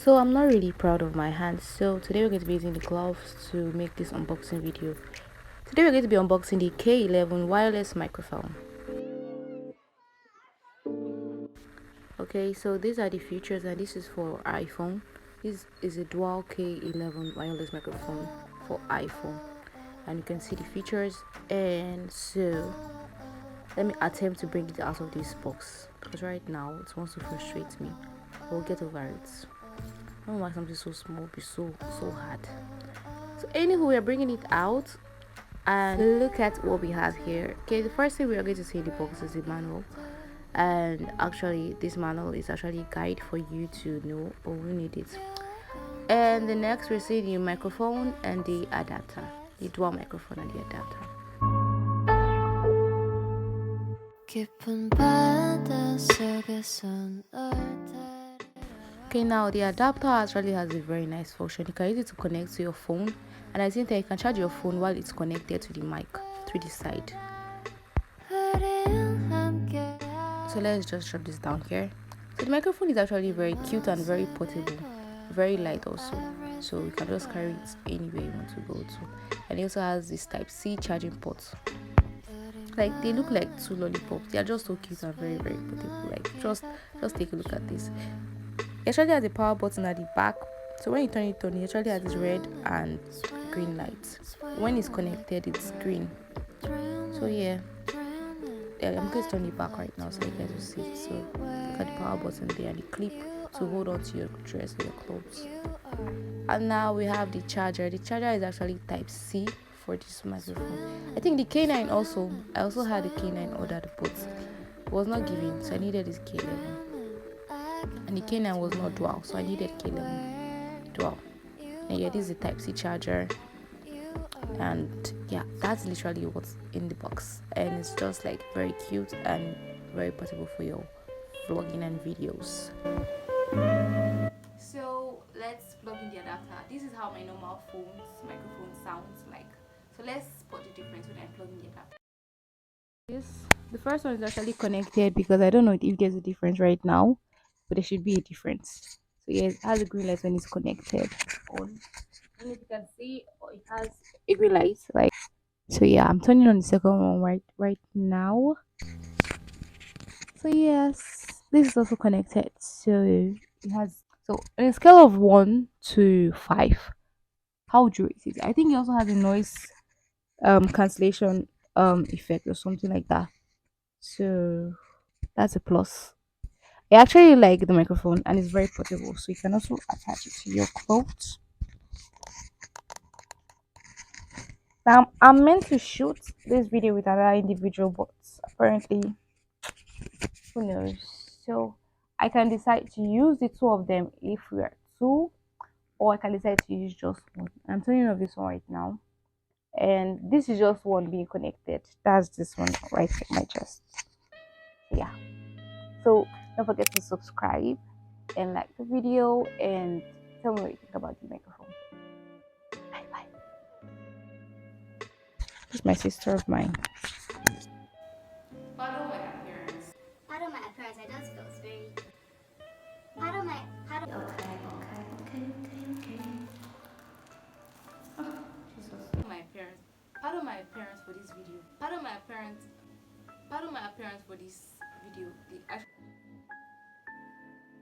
So I'm not really proud of my hands, so today we're going to be using the gloves to make this unboxing video. Today we're going to be unboxing the K11 Wireless Microphone. Okay, so these are the features, and this is for iPhone. This is a dual K11 wireless microphone for iPhone, and you can see the features. And so let me attempt to bring it out of this box, because right now it wants to frustrate me. We'll get over it. I don't know why something so small be so hard. So anywho, we're bringing it out, and look at what we have here. Okay, the first thing we are going to see in the box is the manual, and actually this manual is actually a guide for you to know, but we need it. And the next we see the microphone and the adapter, the dual microphone and the adapter. Okay, now the adapter actually has a very nice function. You can use it to connect to your phone, and I think that you can charge your phone while it's connected to the mic through the side. So let's just drop this down here. So the microphone is actually very cute and very portable, very light also, so you can just carry it anywhere you want to go to. And it also has this type C charging port. Like, they look like two lollipops. They are just so cute and very portable. Like, just take a look at this. It actually has a power button at the back, so when you turn it on, it actually has this red and green light. When it's connected, it's green. So yeah, I'm going to turn it back right now so you guys will see. So look at the power button there and the clip to hold on to your dress or your clothes. And now we have the charger. The charger is actually type C for this microphone. I think the K9 also, I also had the K9 ordered, but it was not given, so I needed this K11. And the K9 was not dual, so I needed K11 dual. And yeah, this is the type C charger. And yeah, that's literally what's in the box, and it's just like very cute and very portable for your vlogging and videos. So let's plug in the adapter. This is how my normal microphone sounds like. So let's spot the difference when I plug in the adapter. The first one is actually connected, because I don't know if there's a difference right now, but there should be a difference. So yes, it has a green light when it's connected on. And if you can see, it has a green light. Like, so yeah, I'm turning on the second one right now. So yes, this is also connected. So it has, so on a scale of 1 to 5, how would you rate it? I think it also has a noise cancellation effect or something like that. So that's a plus. I actually like the microphone, and it's very portable, so you can also attach it to your clothes. Now I'm meant to shoot this video with another individual, but apparently, who knows? So I can decide to use the two of them if we are two, or I can decide to use just one. I'm turning off this one right now, and this is just one being connected. That's this one right at my chest. Yeah. So don't forget to subscribe and like the video, and tell me what you think about the microphone. Bye bye. This is my sister of mine. Pardon my appearance. Pardon my appearance. I just felt very. Pardon my. Pardon. Okay. Oh, Jesus. My appearance. Pardon my appearance for this video. Pardon my appearance. Pardon my appearance for this video.